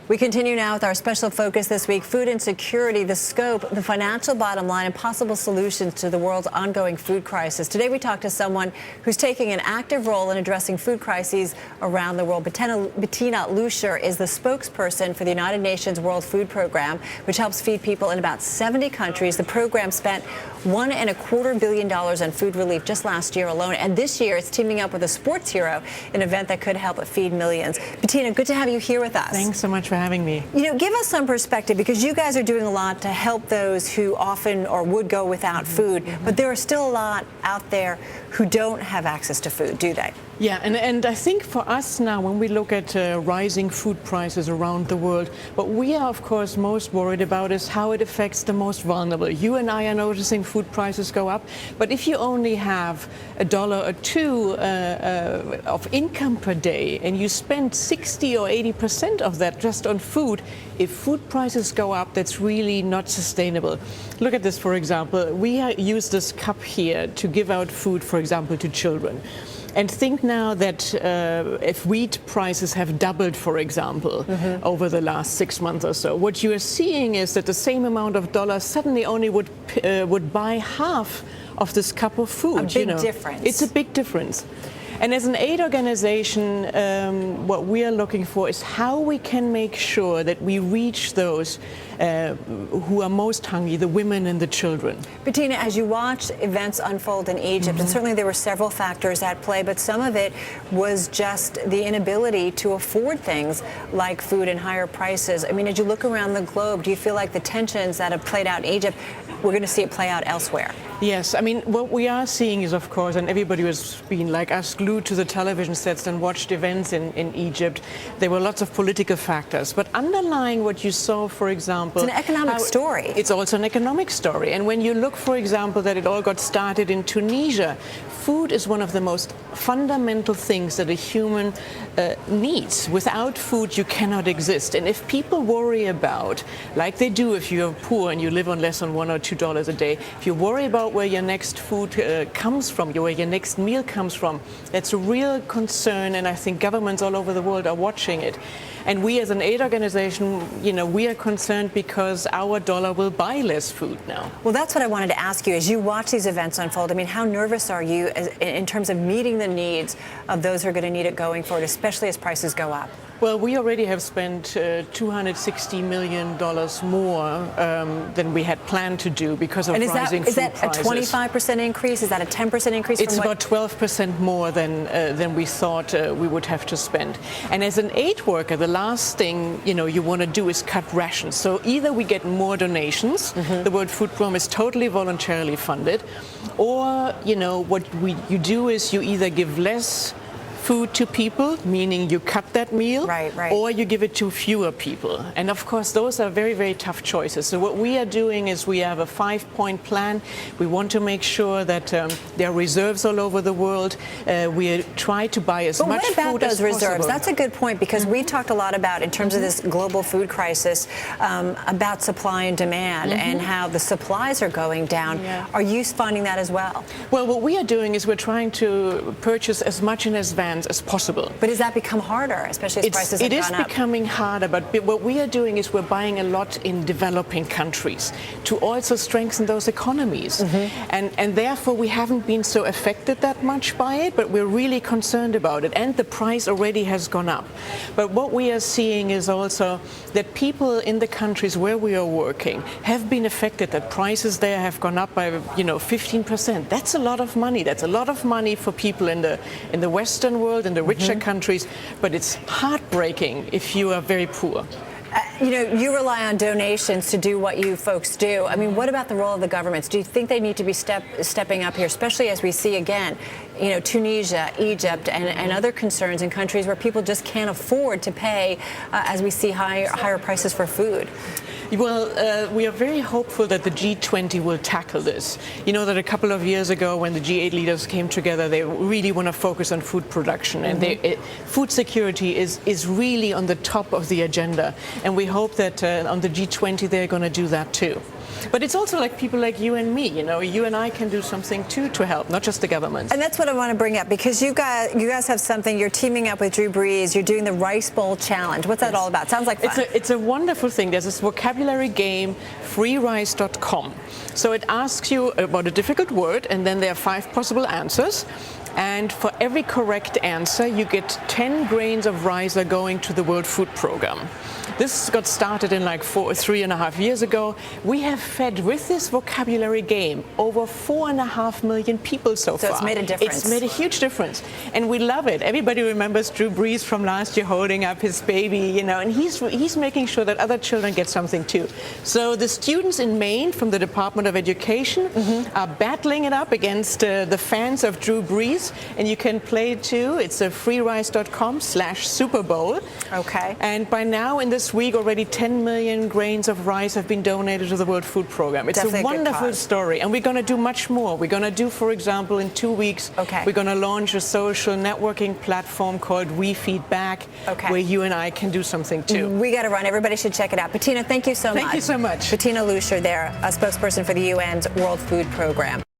We continue now with our special focus this week, food insecurity, the scope, the financial bottom line, and possible solutions to the world's ongoing food crisis. Today we talk to someone who's taking an active role in addressing food crises around the world. Bettina Luescher is the spokesperson for the United Nations World Food Program, which helps feed people in about 70 countries. The program spent $1.25 billion on food relief just last year alone, and this year it's teaming up with a sports hero, an event that could help feed millions. Bettina, good to have you here with us. Thanks so much for having me. You know, give us some perspective, because you guys are doing a lot to help those who often or would go without food, but there are still a lot out there who don't have access to food, do they? Yeah, and I think for us now, when we look at rising food prices around the world, what we are, of course, most worried about is how it affects the most vulnerable. You and I are noticing food prices go up, but if you only have $1 or $2 of income per day, and you spend 60 or 80% of that just on food, if food prices go up, that's really not sustainable. Look at this, for example. We use this cup here to give out food, for example, to children. And think now that if wheat prices have doubled, for example, over the last 6 months or so, what you are seeing is that the same amount of dollars suddenly only would buy half of this cup of food. A big difference. It's a big difference. And as an aid organization, what we are looking for is how we can make sure that we reach those who are most hungry, the women and the children. Bettina, as you watched events unfold in Egypt, and certainly there were several factors at play, but some of it was just the inability to afford things like food and higher prices. I mean, as you look around the globe, do you feel like the tensions that have played out in Egypt, we're going to see it play out elsewhere? Yes, I mean, what we are seeing is, of course, and everybody was being like us, glued to the television sets and watched events in Egypt. There were lots of political factors, but underlying what you saw, for example, it's an economic story. It's also an economic story. And when you look, for example, that it all got started in Tunisia, food is one of the most fundamental things that a human needs. Without food, you cannot exist. And if people worry about, like they do if you're poor and you live on less than $1 or $2 a day, if you worry about where your next food comes from, where your next meal comes from, that's a real concern, and I think governments all over the world are watching it. And we as an aid organization, you know, we are concerned because our dollar will buy less food now. Well, that's what I wanted to ask you. As you watch these events unfold, I mean, how nervous are you in terms of meeting the needs of those who are going to need it going forward, especially as prices go up? Well, we already have spent $260 million more than we had planned to do because of rising food prices. Is that a 25% increase? Is that a 10% increase? It's about 12% more than we thought we would have to spend. And as an aid worker, the last thing you want to do is cut rations. So either we get more donations, the World Food Program is totally voluntarily funded, or what you do is you either give less food to people, meaning you cut that meal, right. or you give it to fewer people. And of course, those are very, very tough choices. So what we are doing is we have a 5-point plan. We want to make sure that there are reserves all over the world. We try to buy as much food as possible. What about those reserves? That's a good point, because we talked a lot about, in terms of this global food crisis, about supply and demand and how the supplies are going down. Yeah. Are you finding that as well? Well, what we are doing is we're trying to purchase as much in advance as possible. But has that become harder, especially as prices have gone up? It is becoming harder, but what we are doing is we're buying a lot in developing countries to also strengthen those economies. And therefore we haven't been so affected that much by it, but we're really concerned about it. And the price already has gone up. But what we are seeing is also that people in the countries where we are working have been affected, that prices there have gone up by 15%. That's a lot of money. That's a lot of money for people in the Western world, in the richer countries, but it's heartbreaking if you are very poor. You rely on donations to do what you folks do. I mean, what about the role of the governments? Do you think they need to be stepping up here, especially as we see again, Tunisia, Egypt, and other concerns in countries where people just can't afford to pay as we see higher prices for food? Well, we are very hopeful that the G-20 will tackle this. You know that a couple of years ago when the G8 leaders came together, they really want to focus on food production. And food security is really on the top of the agenda. And we hope that on the G20 they're going to do that too. But it's also like people like you and me, you and I can do something too to help, not just the government. And that's what I want to bring up, because you guys have something, you're teaming up with Drew Brees, you're doing the Rice Bowl Challenge. What's that all about? Sounds like fun. It's a wonderful thing. There's this vocabulary game, freerice.com. So it asks you about a difficult word, and then there are 5 possible answers. And for every correct answer, you get 10 grains of rice are going to the World Food Program. This got started in like 3.5 years ago. We have fed with this vocabulary game over 4.5 million people so far. So it's made a difference. It's made a huge difference. And we love it. Everybody remembers Drew Brees from last year holding up his baby, and he's making sure that other children get something too. So the students in Maine from the Department of Education are battling it up against the fans of Drew Brees. And you can play it too. It's a freerice.com/Super Bowl. Okay. And by now in this week already 10 million grains of rice have been donated to the World Food Program. It's Definitely a wonderful story. And we're going to do much more. We're going to do, for example, in 2 weeks, we're going to launch a social networking platform called We Feed Back, where you and I can do something too. We got to run. Everybody should check it out. Bettina, thank you so much. Thank you so much. Bettina Luescher there, a spokesperson for the UN's World Food Program.